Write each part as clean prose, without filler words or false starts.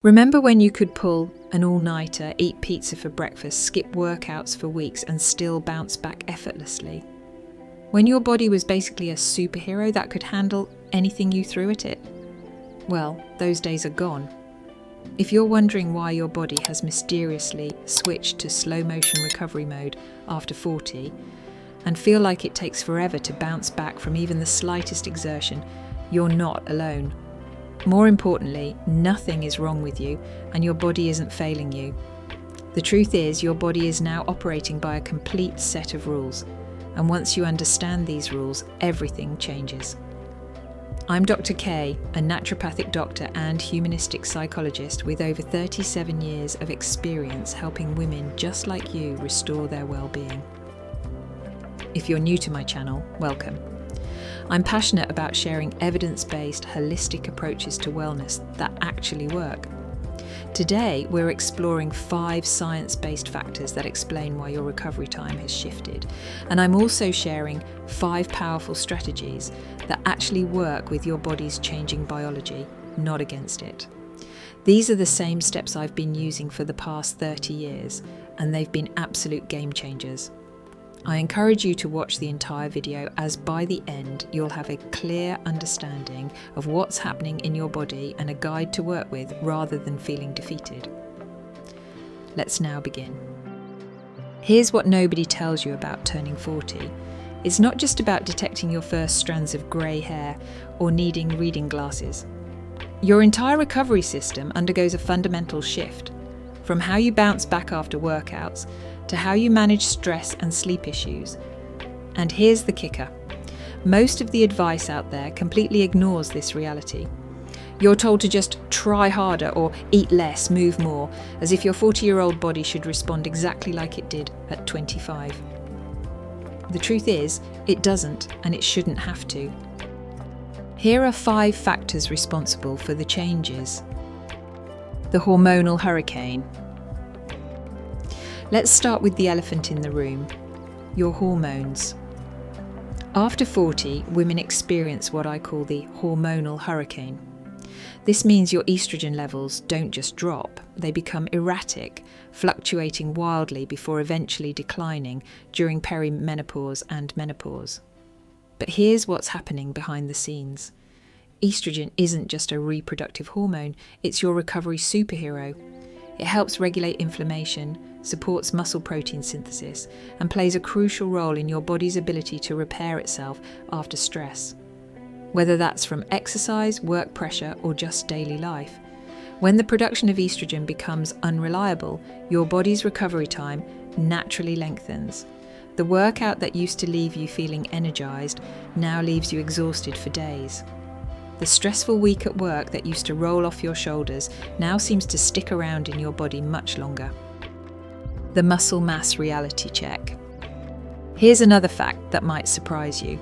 Remember when you could pull an all-nighter, eat pizza for breakfast, skip workouts for weeks and still bounce back effortlessly? When your body was basically a superhero that could handle anything you threw at it? Well, those days are gone. If you're wondering why your body has mysteriously switched to slow-motion recovery mode after 40 and feel like it takes forever to bounce back from even the slightest exertion, you're not alone. More importantly, nothing is wrong with you and your body isn't failing you. The truth is, your body is now operating by a complete set of rules, and once you understand these rules, everything changes. I'm Dr. K, a naturopathic doctor and humanistic psychologist with over 37 years of experience helping women just like you restore their well-being. If you're new to my channel, welcome. I'm passionate about sharing evidence-based, holistic approaches to wellness that actually work. Today, we're exploring 5 science-based factors that explain why your recovery time has shifted. And I'm also sharing 5 powerful strategies that actually work with your body's changing biology, not against it. These are the same steps I've been using for the past 30 years, and they've been absolute game changers. I encourage you to watch the entire video, as by the end you'll have a clear understanding of what's happening in your body and a guide to work with rather than feeling defeated. Let's now begin. Here's what nobody tells you about turning 40. It's not just about detecting your first strands of grey hair or needing reading glasses. Your entire recovery system undergoes a fundamental shift, from how you bounce back after workouts to how you manage stress and sleep issues. And here's the kicker. Most of the advice out there completely ignores this reality. You're told to just try harder or eat less, move more, as if your 40-year-old body should respond exactly like it did at 25. The truth is, it doesn't, and it shouldn't have to. Here are 5 factors responsible for the changes. The hormonal hurricane. Let's start with the elephant in the room, your hormones. After 40, women experience what I call the hormonal hurricane. This means your estrogen levels don't just drop, they become erratic, fluctuating wildly before eventually declining during perimenopause and menopause. But here's what's happening behind the scenes. Estrogen isn't just a reproductive hormone, it's your recovery superhero. It helps regulate inflammation, supports muscle protein synthesis, and plays a crucial role in your body's ability to repair itself after stress. Whether that's from exercise, work pressure, or just daily life. When the production of estrogen becomes unreliable, your body's recovery time naturally lengthens. The workout that used to leave you feeling energized now leaves you exhausted for days. The stressful week at work that used to roll off your shoulders now seems to stick around in your body much longer. The muscle mass reality check. Here's another fact that might surprise you.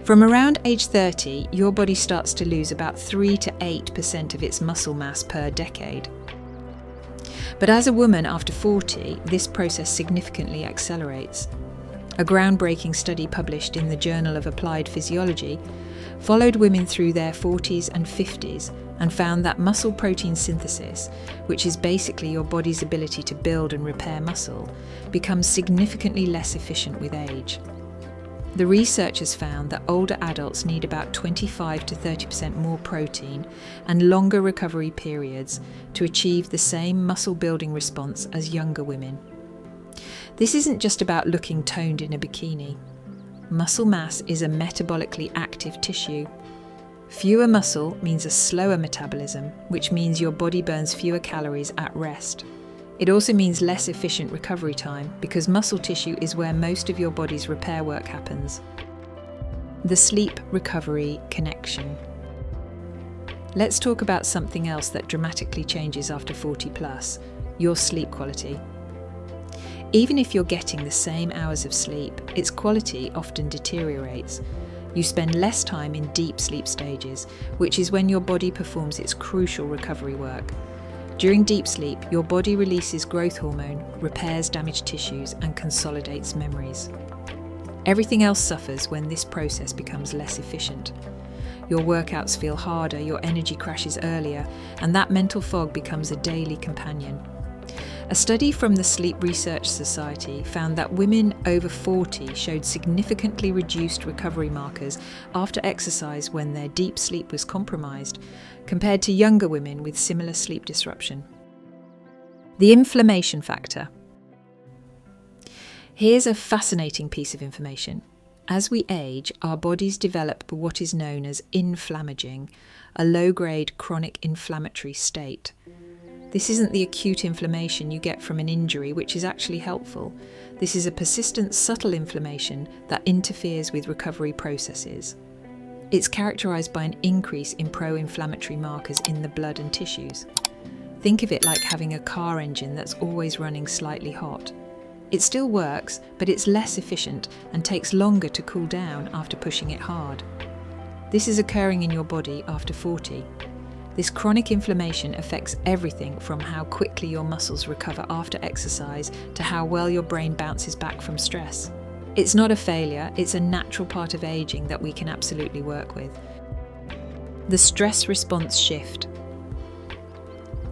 From around age 30, your body starts to lose about 3 to 8% of its muscle mass per decade. But as a woman after 40, this process significantly accelerates. A groundbreaking study published in the Journal of Applied Physiology followed women through their 40s and 50s and found that muscle protein synthesis, which is basically your body's ability to build and repair muscle, becomes significantly less efficient with age. The researchers found that older adults need about 25 to 30% more protein and longer recovery periods to achieve the same muscle building response as younger women. This isn't just about looking toned in a bikini. Muscle mass is a metabolically active tissue. Fewer muscle means a slower metabolism, which means your body burns fewer calories at rest. It also means less efficient recovery time because muscle tissue is where most of your body's repair work happens. The sleep recovery connection. Let's talk about something else that dramatically changes after 40 plus, your sleep quality. Even if you're getting the same hours of sleep, its quality often deteriorates. You spend less time in deep sleep stages, which is when your body performs its crucial recovery work. During deep sleep, your body releases growth hormone, repairs damaged tissues, and consolidates memories. Everything else suffers when this process becomes less efficient. your workouts feel harder, your energy crashes earlier, and that mental fog becomes a daily companion. A study from the Sleep Research Society found that women over 40 showed significantly reduced recovery markers after exercise when their deep sleep was compromised, compared to younger women with similar sleep disruption. The inflammation factor. Here's a fascinating piece of information. As we age, our bodies develop what is known as inflammaging, a low-grade chronic inflammatory state. This isn't the acute inflammation you get from an injury, which is actually helpful. This is a persistent, subtle inflammation that interferes with recovery processes. It's characterised by an increase in pro-inflammatory markers in the blood and tissues. Think of it like having a car engine that's always running slightly hot. It still works, but it's less efficient and takes longer to cool down after pushing it hard. This is occurring in your body after 40. This chronic inflammation affects everything from how quickly your muscles recover after exercise to how well your brain bounces back from stress. It's not a failure, it's a natural part of aging that we can absolutely work with. The stress response shift.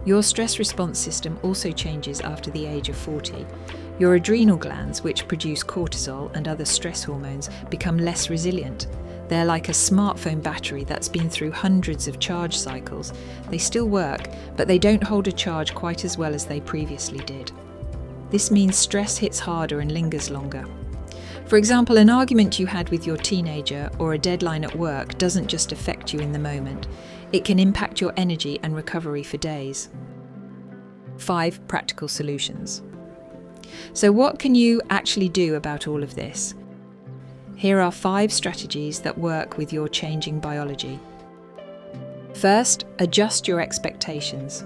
Your stress response system also changes after the age of 40. Your adrenal glands, which produce cortisol and other stress hormones, become less resilient. They're like a smartphone battery that's been through hundreds of charge cycles. They still work, but they don't hold a charge quite as well as they previously did. This means stress hits harder and lingers longer. For example, an argument you had with your teenager or a deadline at work doesn't just affect you in the moment. It can impact your energy and recovery for days. 5 practical solutions. So what can you actually do about all of this? Here are 5 strategies that work with your changing biology. First, adjust your expectations.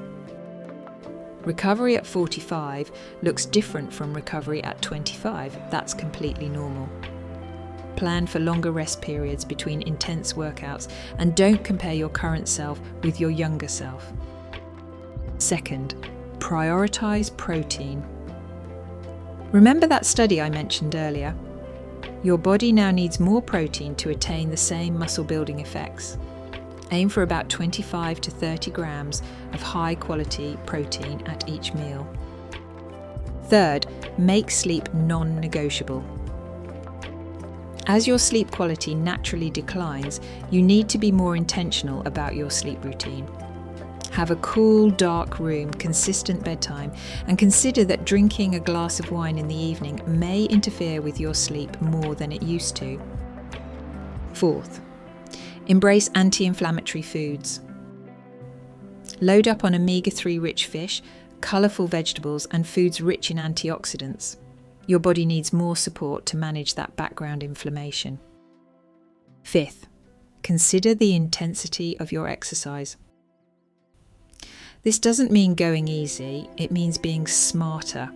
Recovery at 45 looks different from recovery at 25. That's completely normal. Plan for longer rest periods between intense workouts and don't compare your current self with your younger self. Second, prioritize protein. Remember that study I mentioned earlier? Your body now needs more protein to attain the same muscle-building effects. Aim for about 25 to 30 grams of high-quality protein at each meal. Third, make sleep non-negotiable. As your sleep quality naturally declines, you need to be more intentional about your sleep routine. Have a cool, dark room, consistent bedtime, and consider that drinking a glass of wine in the evening may interfere with your sleep more than it used to. Fourth, embrace anti-inflammatory foods. Load up on omega-3 rich fish, colourful vegetables, and foods rich in antioxidants. Your body needs more support to manage that background inflammation. Fifth, consider the intensity of your exercise. This doesn't mean going easy, it means being smarter.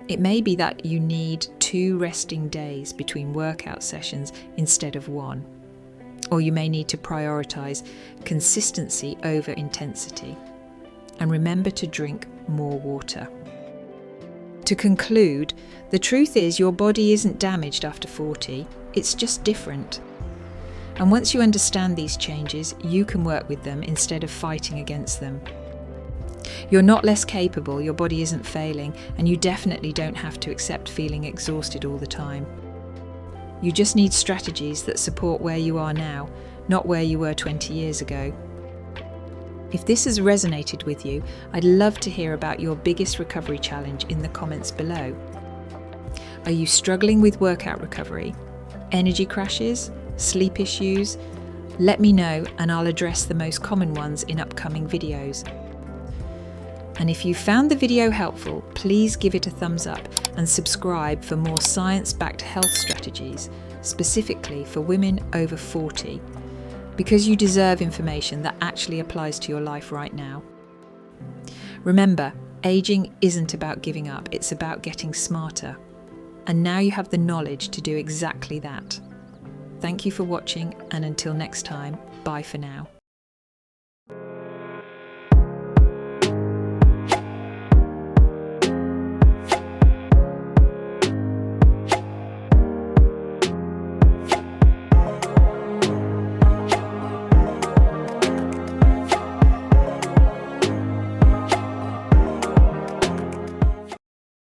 It may be that you need 2 resting days between workout sessions instead of 1. Or you may need to prioritise consistency over intensity. And remember to drink more water. To conclude, the truth is your body isn't damaged after 40, it's just different. And once you understand these changes, you can work with them instead of fighting against them. You're not less capable, your body isn't failing, and you definitely don't have to accept feeling exhausted all the time. You just need strategies that support where you are now, not where you were 20 years ago. If this has resonated with you, I'd love to hear about your biggest recovery challenge in the comments below. Are you struggling with workout recovery? Energy crashes? Sleep issues? Let me know and I'll address the most common ones in upcoming videos. And if you found the video helpful, please give it a thumbs up and subscribe for more science-backed health strategies, specifically for women over 40, because you deserve information that actually applies to your life right now. Remember, aging isn't about giving up, it's about getting smarter. And now you have the knowledge to do exactly that. Thank you for watching, and until next time, bye for now.